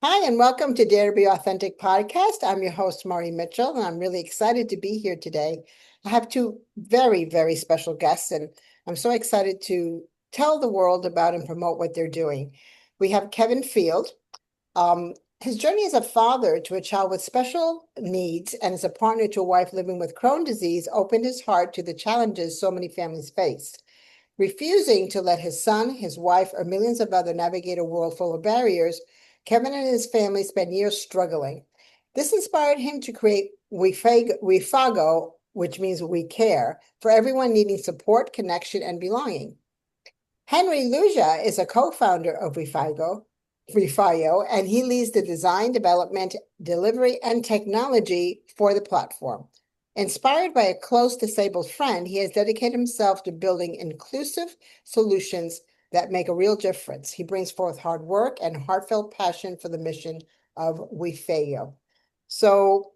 Hi, and welcome to Dare to Be Authentic podcast. I'm your host, Maury Mitchell, and I'm really excited to be here today. I have two very, very special guests, and I'm so excited to tell the world about and promote what they're doing. We have Kevin Field. His journey as a father to a child with special needs and as a partner to a wife living with Crohn's disease opened his heart to the challenges so many families face. Refusing to let his son, his wife, or millions of others navigate a world full of barriers, Kevin and his family spent years struggling. This inspired him to create Wefago, which means we care, for everyone needing support, connection, and belonging. Henry Lujja is a co-founder of Wefayo, and he leads the design, development, delivery, and technology for the platform. Inspired by a close disabled friend, he has dedicated himself to building inclusive solutions that make a real difference. He brings forth hard work and heartfelt passion for the mission of Wefayo. So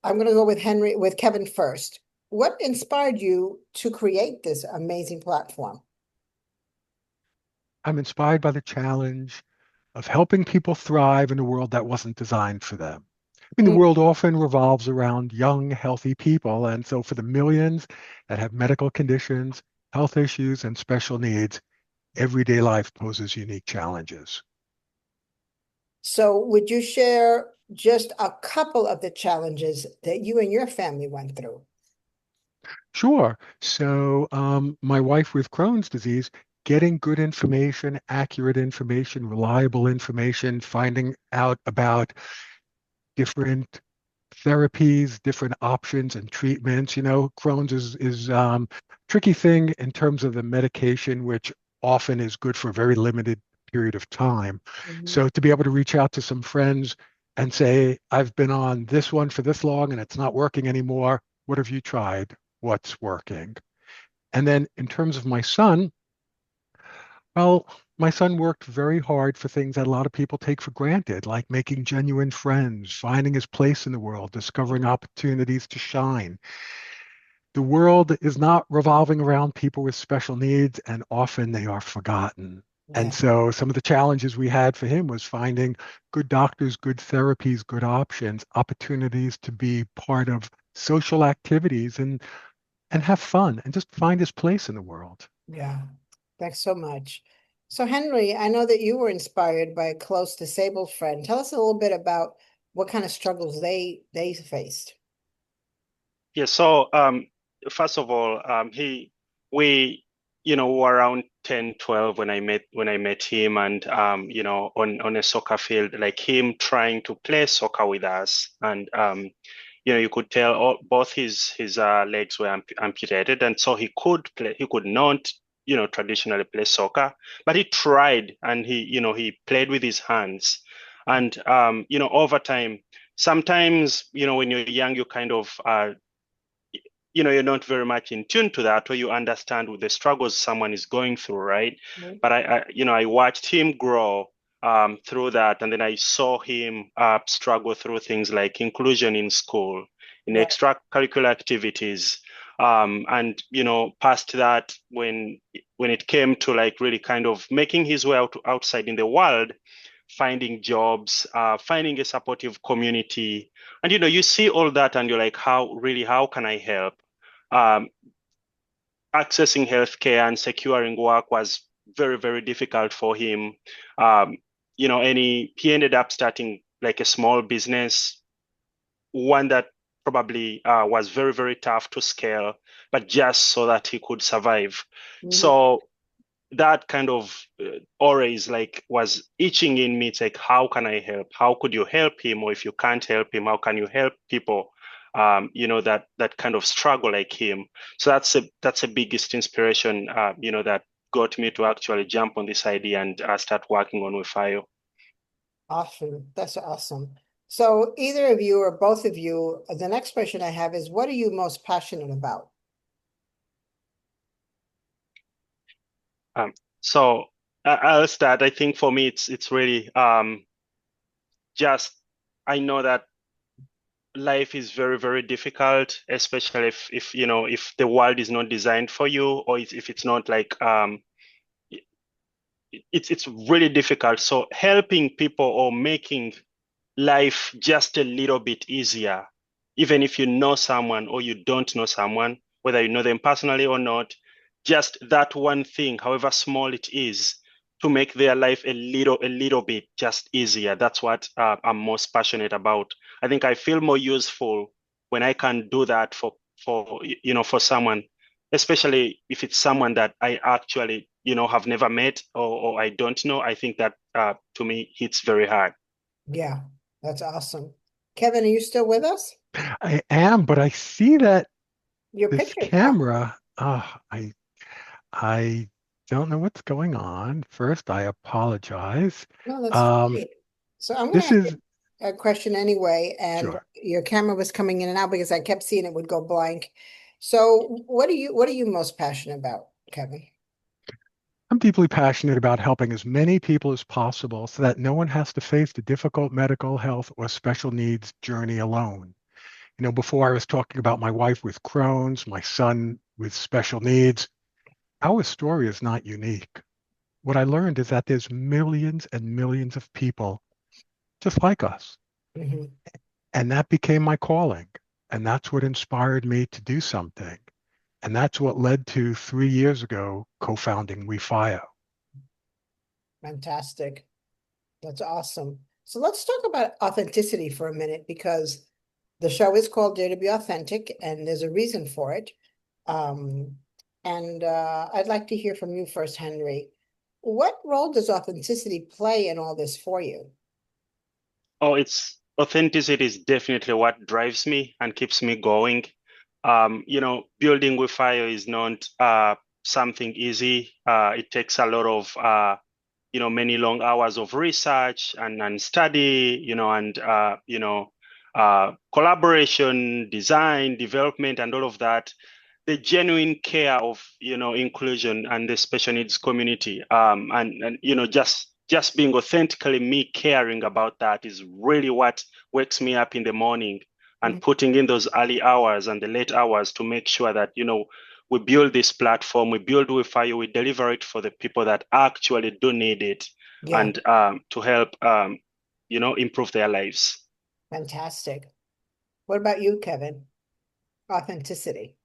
I'm going to go with Kevin first. What inspired you to create this amazing platform? I'm inspired by the challenge of helping people thrive in a world that wasn't designed for them. I mean, the Mm. world often revolves around young, healthy people. And so for the millions that have medical conditions, health issues, and special needs, everyday life poses unique challenges. So, would you share just a couple of the challenges that you and your family went through? Sure. So, my wife with Crohn's disease, getting good information, accurate information, reliable information, finding out about different therapies, different options and treatments. Crohn's is tricky thing in terms of the medication, which often is good for a very limited period of time. Mhm. So to be able to reach out to some friends and say, I've been on this one for this long and it's not working anymore. What have you tried? What's working? And then in terms of my son, well, my son worked very hard for things that a lot of people take for granted, like making genuine friends, finding his place in the world, discovering opportunities to shine. The world is not revolving around people with special needs, and often they are forgotten. And Yeah. so some of the challenges we had for him was finding good doctors, good therapies, good options, opportunities to be part of social activities and have fun and just find his place in the world. Yeah. Thanks so much. So, Henry, I know that you were inspired by a close disabled friend. Tell us a little bit about what kind of struggles they faced. Yeah, so first of all, we were around 10, 12 when I met him and on a soccer field, like him trying to play soccer with us. And you could tell both his legs were amputated, and so he could not, traditionally play soccer, but he tried and he played with his hands. And over time, sometimes, when you're young, you kind of you're not very much in tune to that, or you understand the struggles someone is going through, right? Mhm. But I watched him grow through that, and then I saw him struggle through things like inclusion in school, in Right. extracurricular activities, and past that, when it came to like really kind of making his way outside in the world, finding jobs, finding a supportive community, and you see all that, and you're like, how can I help? um, Accessing healthcare and securing work was very, very difficult for him. Um, and he ended up starting like a small business, one that probably was very, very tough to scale, but just so that he could survive. Mhm. So that kind of always like was itching in me. It's like, how can I help? How could you help him? Or if you can't help him, how can you help people? That kind of struggle like him. So that's a biggest inspiration. That got me to actually jump on this idea and start working on Wefayo. Awesome. That's awesome. So, either of you or both of you, the next question I have is, what are you most passionate about? Um, so I'll start. I think for me, it's really just I know that life is very, very difficult, especially if the world is not designed for you, or if it's not like it's really difficult. So helping people or making life just a little bit easier, even if you know someone or you don't know someone, whether you know them personally or not, just that one thing, however small it is, to make their life a little bit just easier. That's what I'm most passionate about. I think I feel more useful when I can do that for someone, especially if it's someone that I actually have never met or I don't know. I think that to me hits very hard. Yeah, that's awesome. Kevin, are you still with us? I am, but I see that Your this picture popped up. camera, I don't know what's going on. First, I apologize. No, that's Um, great. So I'm going to this ask is you a question anyway, and sure. your camera was coming in and out because I kept seeing it would go blank. So what are you most passionate about, Kevin? I'm deeply passionate about helping as many people as possible so that no one has to face the difficult medical, health, or special needs journey alone. Before I was talking about my wife with Crohn's, my son with special needs. Our story is not unique. What I learned is that there's millions and millions of people just like us. Hmm. And that became my calling. And that's what inspired me to do something. And that's what led to 3 years ago co-founding Wefayo. Fantastic. That's awesome. So let's talk about authenticity for a minute because the show is called Dare to Be Authentic, and there's a reason for it. Um, and I'd like to hear from you first, Henry. What role does authenticity play in all this for you? Oh, it's authenticity is definitely what drives me and keeps me going. Building with fire is not something easy. It takes a lot of many long hours of research and study, and collaboration, design, development, and all of that. The genuine care of inclusion and the special needs community, and just being authentically me caring about that is really what wakes me up in the morning, and Mhm. putting in those early hours and the late hours to make sure that we build this platform, we build Wefayo, we deliver it for the people that actually do need it, Yeah, and to help improve their lives. fantastic. What about you, Kevin? Authenticity.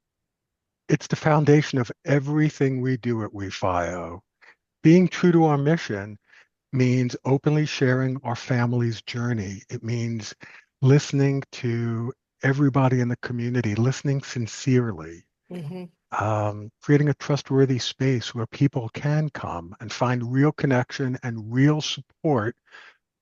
It's the foundation of everything we do at Wefayo. Being true to our mission means openly sharing our family's journey. It means listening to everybody in the community, listening sincerely, Hmm. creating a trustworthy space where people can come and find real connection and real support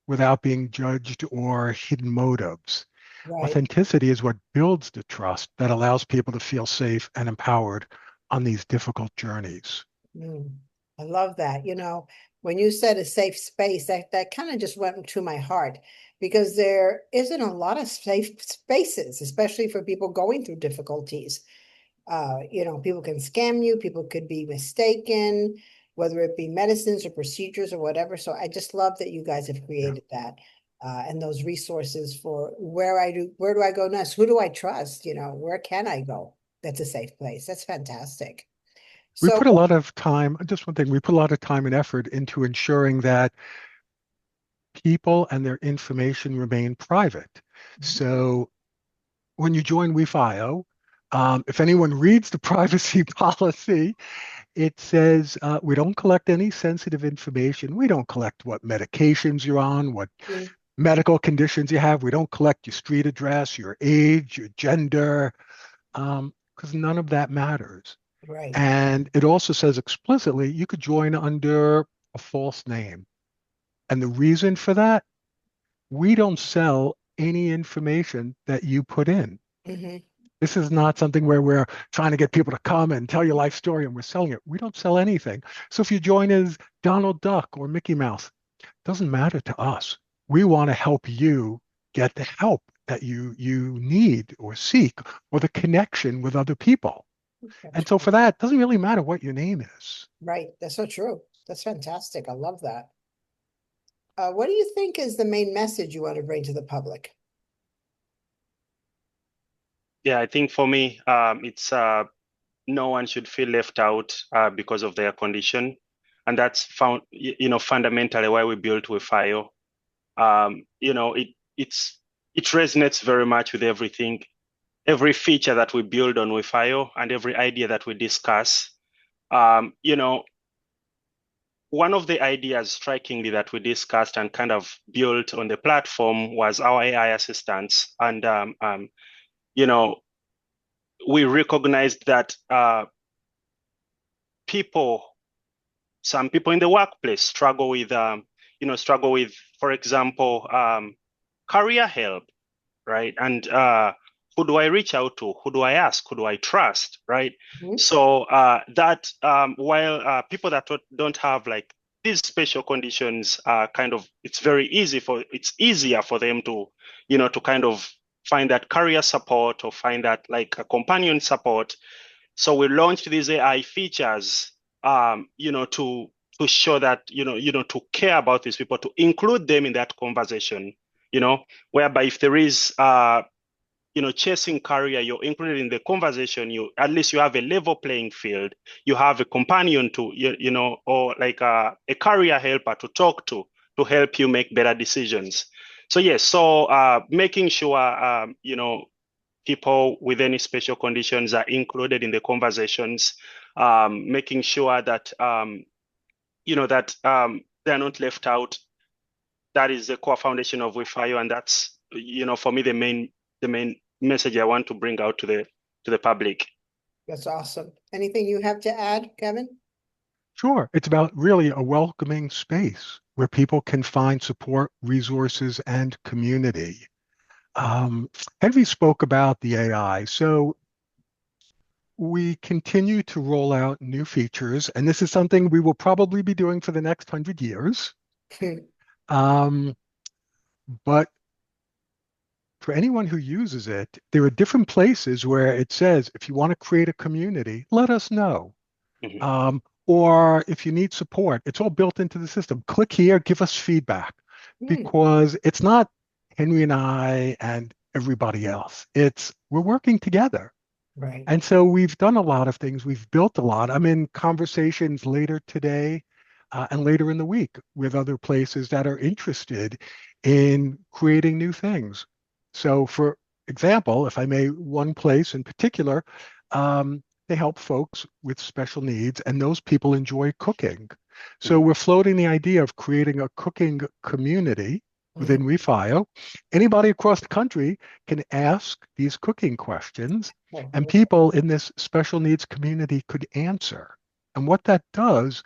without being judged or hidden motives. Right. Authenticity is what builds the trust that allows people to feel safe and empowered on these difficult journeys. Mm, I love that. When you said a safe space, that kind of just went to my heart because there isn't a lot of safe spaces, especially for people going through difficulties. People can scam you, people could be mistaken, whether it be medicines or procedures or whatever. So I just love that you guys have Yeah. created that and those resources for where do I go next? Who do I trust? Where can I go? That's a safe place. That's fantastic. We So, put a lot of time, just one thing, we put a lot of time and effort into ensuring that people and their information remain private. So when you join WeFio, if anyone reads the privacy policy, it says we don't collect any sensitive information. We don't collect what medications you're on, what mm, medical conditions you have. We don't collect your street address, your age, your gender, because none of that matters. right. And it also says explicitly you could join under a false name. And the reason for that, we don't sell any information that you put in. Hmm. This is not something where we're trying to get people to come and tell your life story and we're selling it. We don't sell anything. So if you join as Donald Duck or Mickey Mouse, it doesn't matter to us. We want to help you get the help that you need or seek or the connection with other people. That's And so right. for that, it doesn't really matter what your name is. Right. That's so true. That's fantastic. I love that. What do you think is the main message you want to bring to the public? Yeah, I think for me, it's no one should feel left out because of their condition. and that's fundamentally why we built Wefayo. It resonates very much with everything, every feature that we build on Wefayo, and every idea that we discuss. One of the ideas strikingly that we discussed and kind of built on the platform was our AI assistants. And, we recognized that some people in the workplace struggle with, for example, career help, right? And who do I reach out to? Who do I ask? Who do I trust, right? Mhm. So while people that don't have like these special conditions, it's easier for them to, to kind of find that career support or find that like a companion support. So we launched these AI features, to show that, to care about these people, to include them in that conversation, whereby if there is chasing career, you're included in the conversation. At least you have a level playing field. You have a companion to, or like a career helper to talk to help you make better decisions. So yes, making sure, people with any special conditions are included in the conversations, making sure that, they're not left out. That is the core foundation of Wefayo, and that's, for me, the main message I want to bring out to the public. That's awesome. Anything you have to add, Kevin? Sure. It's about really a welcoming space where people can find support, resources, and community. Henry spoke about the AI. So we continue to roll out new features, and this is something we will probably be doing for the next 100 years. Um, but for anyone who uses it, there are different places where it says, if you want to create a community, let us know. Mhm. Or if you need support, it's all built into the system. Click here, give us feedback, Hmm. because it's not Henry and I and everybody else. We're working together. Right. And so we've done a lot of things. We've built a lot. I'm in conversations later today and later in the week with other places that are interested in creating new things. So, for example, if I may, one place in particular, they help folks with special needs, and those people enjoy cooking. So, we're floating the idea of creating a cooking community Mhm. within Wefayo. Anybody across the country can ask these cooking questions, and Oh, people in this special needs community could answer. And what that does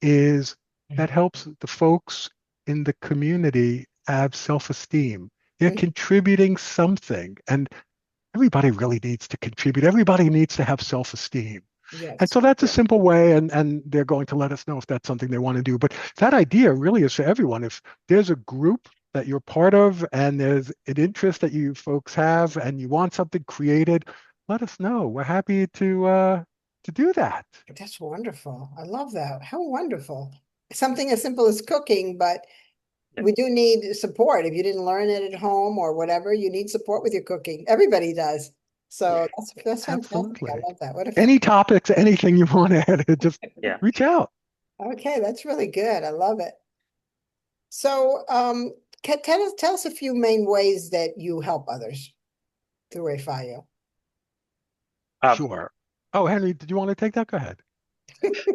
is that helps the folks in the community have self-esteem. They're mhm. contributing something, and everybody really needs to contribute. Everybody needs to have self-esteem. And Yes. so that's a Yeah. simple way, and they're going to let us know if that's something they want to do. But that idea really is for everyone. If there's a group that you're part of and there's an interest that you folks have and you want something created, let us know. We're happy to do that. That's wonderful. I love that. How wonderful. Something as simple as cooking, but Yeah. we do need support. If you didn't learn it at home or whatever, you need support with your cooking. Everybody does. So that's fantastic. I Absolutely. love that. What a Any topics, anything you want to add, just Yeah. reach out. okay, that's really good. I love it. So tell us a few main ways that you help others through Wefayo. Um, Sure. Oh, Henry, did you want to take that? Go ahead.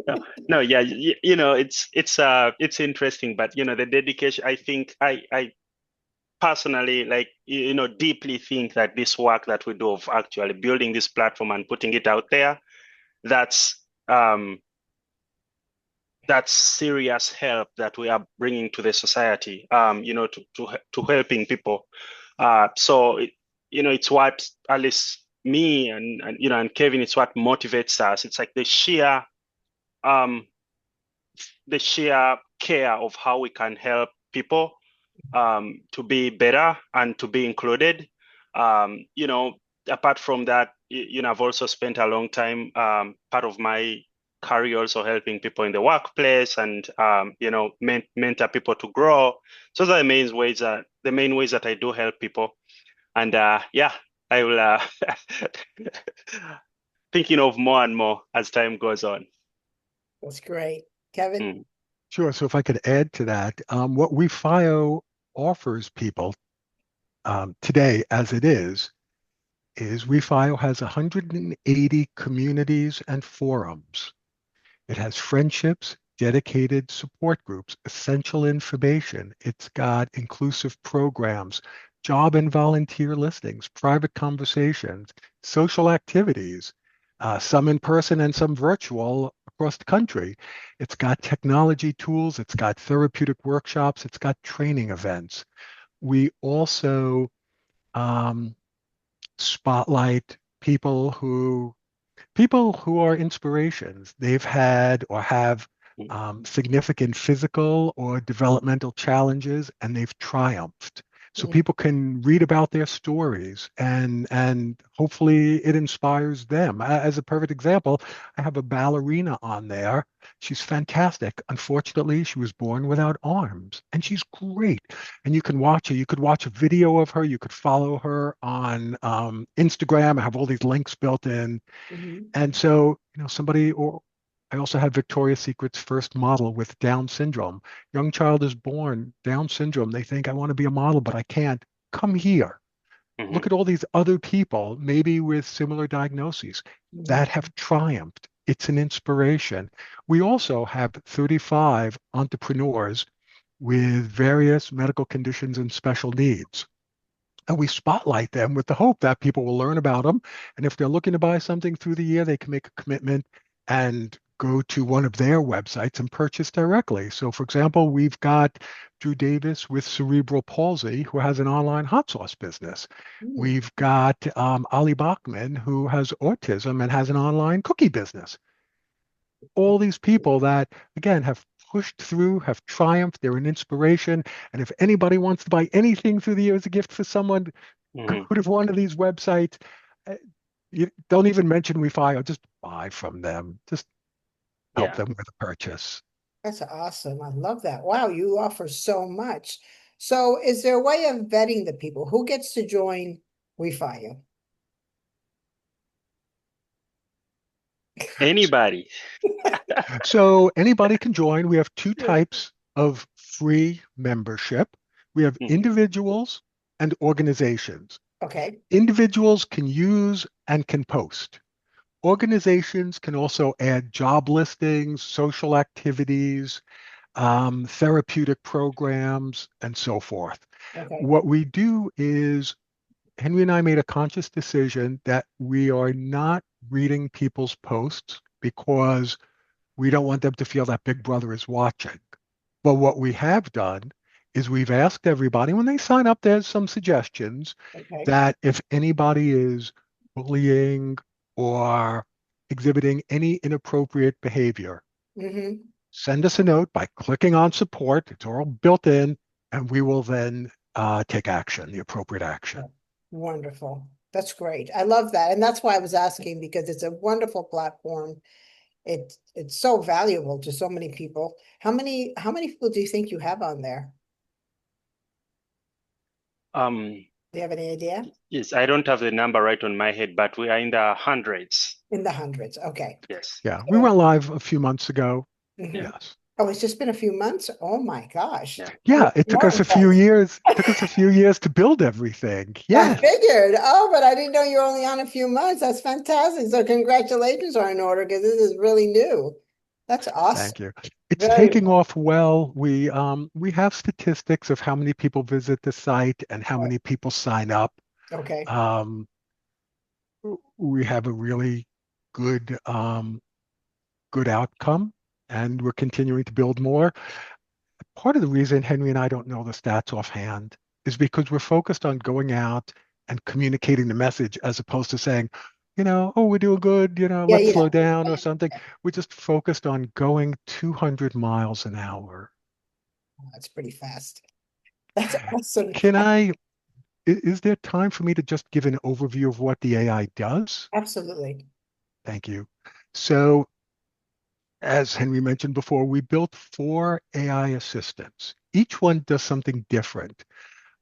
no, no, yeah, it's interesting, but the dedication. I think I personally, like, deeply think that this work that we do of actually building this platform and putting it out there, that's um that's serious help that we are bringing to the society, to helping people. It's what, at least me and Kevin, it's what motivates us. It's like um, the sheer care of how we can help people, to be better and to be included. Apart from that, I've also spent a long time, part of my career also helping people in the workplace and, mentor people to grow. So those are the main ways that I do help people. And yeah, I will thinking of more and more as time goes on. That's great. Kevin? Mm, Sure. So if I could add to that, what Wefayo offers people today, as it is Wefayo has 180 communities and forums. It has friendships, dedicated support groups, essential information. It's got inclusive programs, job and volunteer listings, private conversations, social activities, some in person and some virtual across the country. It's got technology tools, it's got therapeutic workshops, it's got training events. We also um, spotlight people who are inspirations. They've had or have mm, significant physical or developmental challenges, and they've triumphed. So Mm, people can read about their stories, and hopefully it inspires them. As a perfect example, I have a ballerina on there. She's fantastic. Unfortunately, she was born without arms, and she's great. And you can watch her. You could watch a video of her. You could follow her on Instagram. I have all these links built in, mhm, and so, somebody, or I also have Victoria's Secret's first model with Down syndrome. Young child is born, Down syndrome. They think, I want to be a model, but I can't. Come here. Look mhm, at all these other people, maybe with similar diagnoses, that mhm, have triumphed. It's an inspiration. We also have 35 entrepreneurs with various medical conditions and special needs. And we spotlight them with the hope that people will learn about them. And if they're looking to buy something through the year, they can make a commitment and go to one of their websites and purchase directly. So, for example, we've got Drew Davis with cerebral palsy, who has an online hot sauce business. mm. We've got Ali Bachman, who has autism and has an online cookie business. All these people that, again, have pushed through, have triumphed, they're an inspiration. And if anybody wants to buy anything through the year as a gift for someone, go mhm. to one of these websites. Uh, You don't even mention WeFi, just buy from them. Just help Yeah. them with a purchase. That's awesome. I love that. Wow, you offer so much. So is there a way of vetting the people? Who gets to join Wefayo? Anybody. So anybody can join. We have two types of free membership. We have Mhm, individuals and organizations. Okay. Individuals can use and can post. Organizations can also add job listings, social activities, therapeutic programs, and so forth. Okay. What we do is Henry and I made a conscious decision that we are not reading people's posts because we don't want them to feel that Big Brother is watching. But what we have done is we've asked everybody when they sign up, there's some suggestions Okay. that if anybody is bullying or exhibiting any inappropriate behavior, Mm-hmm. send us a note by clicking on support. It's all built in, and we will then take action, the appropriate action. Wonderful. That's great. I love that. And that's why I was asking because it's a wonderful platform. It's so valuable to so many people. How many people do you think you have on there? Um, Do you have any idea? yes, I don't have the number right on my head, but we are in the hundreds. In the hundreds. Okay. Yes. Yeah, we So, went live a few months ago. Yeah. mhm. Yes. Oh, it's just been a few months? Oh my gosh. Yeah. You're Yeah, it took more us a few impressed. years. It took us a few years to build everything. I Yes. figured. Oh, but I didn't know you were only on a few months. That's fantastic. So congratulations are in order because this is really new. That's awesome. Thank you. It's Very taking off well. We have statistics of how many people visit the site and how well. many people sign up. Okay. Um, we have a really good good outcome, and we're continuing to build more. Part of the reason Henry and I don't know the stats offhand is because we're focused on going out and communicating the message as opposed to saying, oh, we're doing good, Yeah, let's yeah. slow down or something. We're just focused on going 200 miles an hour. That's pretty fast. That's awesome. Can is there time for me to just give an overview of what the AI does? Absolutely. Thank you. So, as Henry mentioned before, we built four AI assistants. Each one does something different.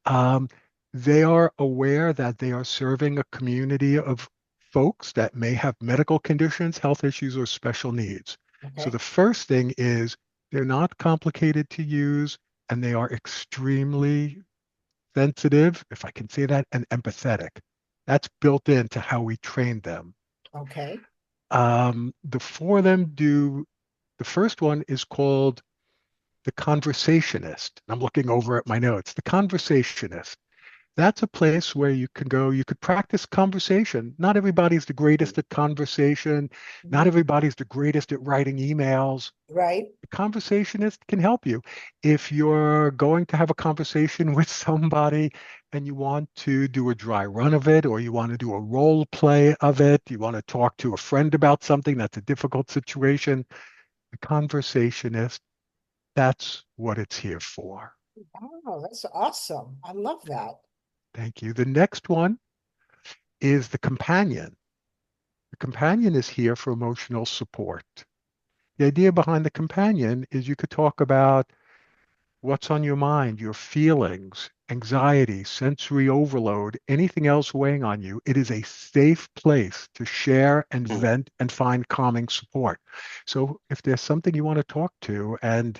Um, they are aware that they are serving a community of folks that may have medical conditions, health issues, or special needs. So Okay. the first thing is they're not complicated to use and they are extremely sensitive, if I can say that, and empathetic. That's built into how we train them. Okay. The four of them do, the first one is called the conversationist. I'm looking over at my notes. The conversationist. That's a place where you can go, you could practice conversation. Not everybody's the greatest at conversation. Not Mhm. everybody's the greatest at writing emails. Right. The conversationist can help you. If you're going to have a conversation with somebody and you want to do a dry run of it, or you want to do a role play of it, you want to talk to a friend about something that's a difficult situation, the conversationist, that's what it's here for. Oh, that's awesome. I love that. Thank you. The next one is the companion. The companion is here for emotional support. The idea behind the companion is you could talk about what's on your mind, your feelings, anxiety, sensory overload, anything else weighing on you. It is a safe place to share and Mm, vent and find calming support. So if there's something you want to talk to and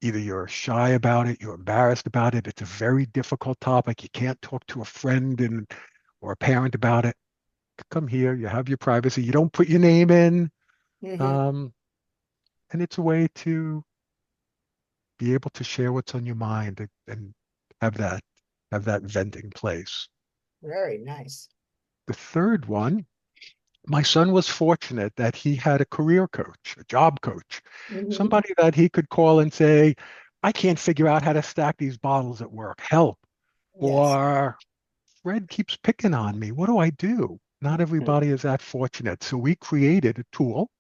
either you're shy about it, you're embarrassed about it, it's a very difficult topic, you can't talk to a friend or a parent about it, come here, you have your privacy, you don't put your name in, Hmm. um, and it's a way to be able to share what's on your mind and have that have that venting place. Very nice. The third one, my son was fortunate that he had a career coach, a job coach, Hmm. somebody that he could call and say, I can't figure out how to stack these bottles at work. Help. Yes. Or Fred keeps picking on me. What do I do? Not mm, everybody is that fortunate. So we created a tool,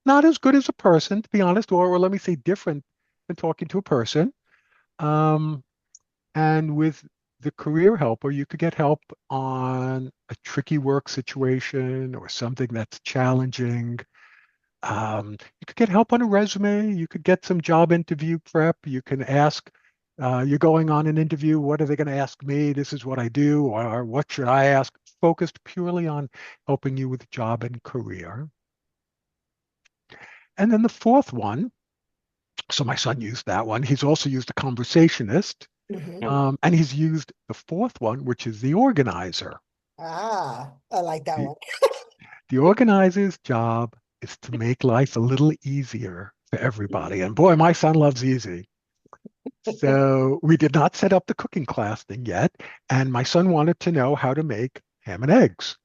not as good as a person, to be honest, or let me say different than talking to a person. Um, And with the career helper, you could get help on a tricky work situation or something that's challenging. You could get help on a resume. You could get some job interview prep. You can ask, you're going on an interview, what are they going to ask me? This is what I do, or what should I ask? Focused purely on helping you with job and career. And then the fourth one, so my son used that one. He's also used a conversationist. Hmm. mm. And he's used the fourth one, which is the organizer. Ah, I like that The, one. the organizer's job is to make life a little easier for everybody. And boy, my son loves easy. So we did not set up the cooking class thing yet. And my son wanted to know how to make ham and eggs.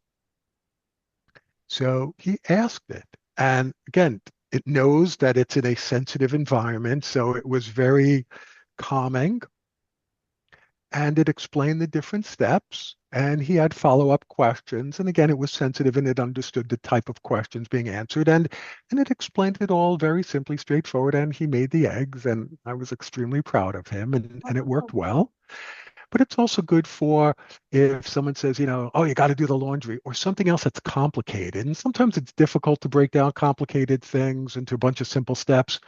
So he asked it. And again, it knows that it's in a sensitive environment. So it was very calming and it explained the different steps and he had follow-up questions and again it was sensitive and it understood the type of questions being answered and it explained it all very simply straightforward and he made the eggs and I was extremely proud of him and it worked well, but it's also good for if someone says, oh, you got to do the laundry or something else that's complicated, and sometimes it's difficult to break down complicated things into a bunch of simple steps.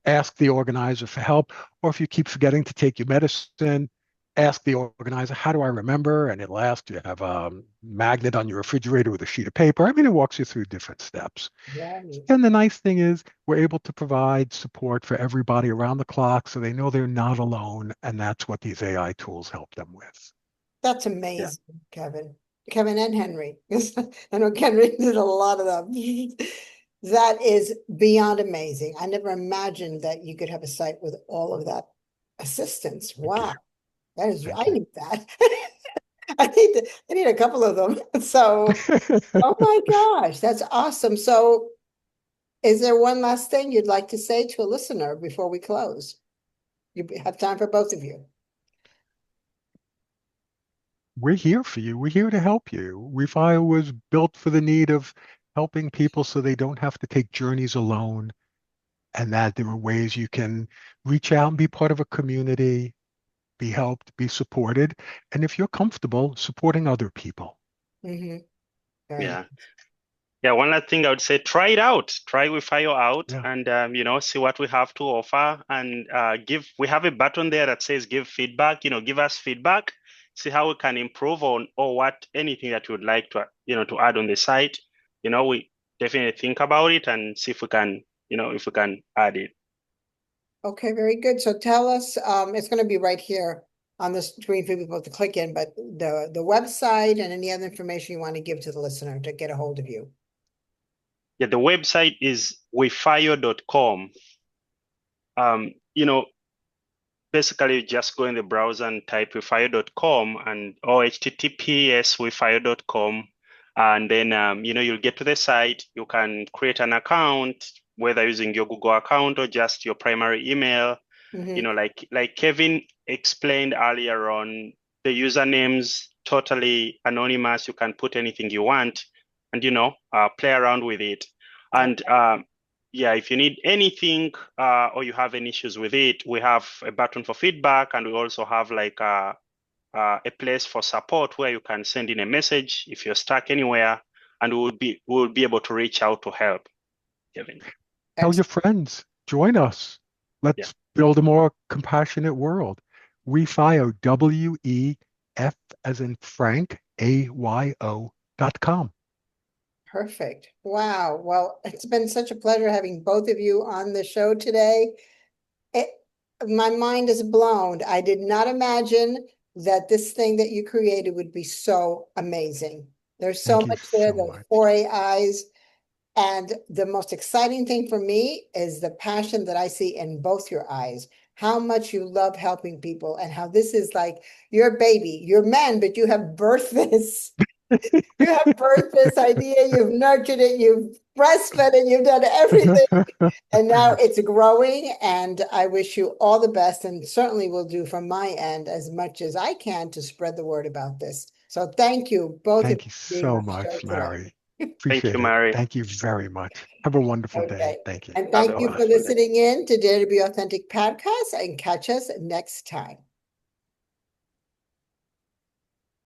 Ask the organizer for help. Or if you keep forgetting to take your medicine, ask the organizer, how do I remember? And it'll ask, do you have a magnet on your refrigerator with a sheet of paper? I mean, it walks you through different steps. Right. And the nice thing is we're able to provide support for everybody around the clock so they know they're not alone. And that's what these AI tools help them with. That's Yeah. amazing, Kevin. Kevin and Henry. I know Henry did a lot of them. That is beyond amazing. I never imagined that you could have a site with all of that assistance. Thank you. Wow. That is, I Thank you. need that. I need a couple of them. So, oh my gosh, that's awesome. So, is there one last thing you'd like to say to a listener before we close? You have time for both of you. We're here for you. We're here to help you. Wefayo was built for the need of helping people so they don't have to take journeys alone and that there are ways you can reach out and be part of a community, be helped, be supported, and if you're comfortable supporting other people. Hmm. Very Yeah. nice. Yeah, one last thing I would say, try it out. Try Wefayo out Yeah. and see what we have to offer and we have a button there that says give feedback, give us feedback, see how we can improve on or what anything that you would like to, to add on the site. We definitely think about it and see if we can if we can add it. Okay, very good. So tell us, it's going to be right here on the screen for people to click in, but the website and any other information you want to give to the listener to get a hold of you. Yeah, the website is wefayo.com. Basically just go in the browser and type wefayo.com or https wefayo.com. And then, you'll get to the site. You can create an account, whether using your Google account or just your primary email. Like Kevin explained earlier on, the usernames totally anonymous. You can put anything you want and, play around with it. And yeah, if you need anything or you have any issues with it, we have a button for feedback, and we also have like a place for support where you can send in a message if you're stuck anywhere, and we'll be able to reach out to help. Kevin. Tell your friends, join us. Let's build a more compassionate world. Wefayo, WEF as in Frank, AYO.com. Perfect. Wow. Well, it's been such a pleasure having both of you on the show today. My mind is blown. I did not imagine that this thing that you created would be so amazing. There's so much there, the 4A eyes. And the most exciting thing for me is the passion that I see in both your eyes, how much you love helping people and how this is like your baby, your man, but you have birthed this. You have birthed this idea, you've nurtured it, you've breastfed it, you've done everything. And now it's growing, and I wish you all the best, and certainly will do from my end as much as I can to spread the word about this. So thank you, both of you. Thank you so much, Mary. Appreciate Thank you, it. Mary. Thank you very much. Have a wonderful day. Thank you. And thank you for listening in to Dare to Be Authentic podcast, and catch us next time.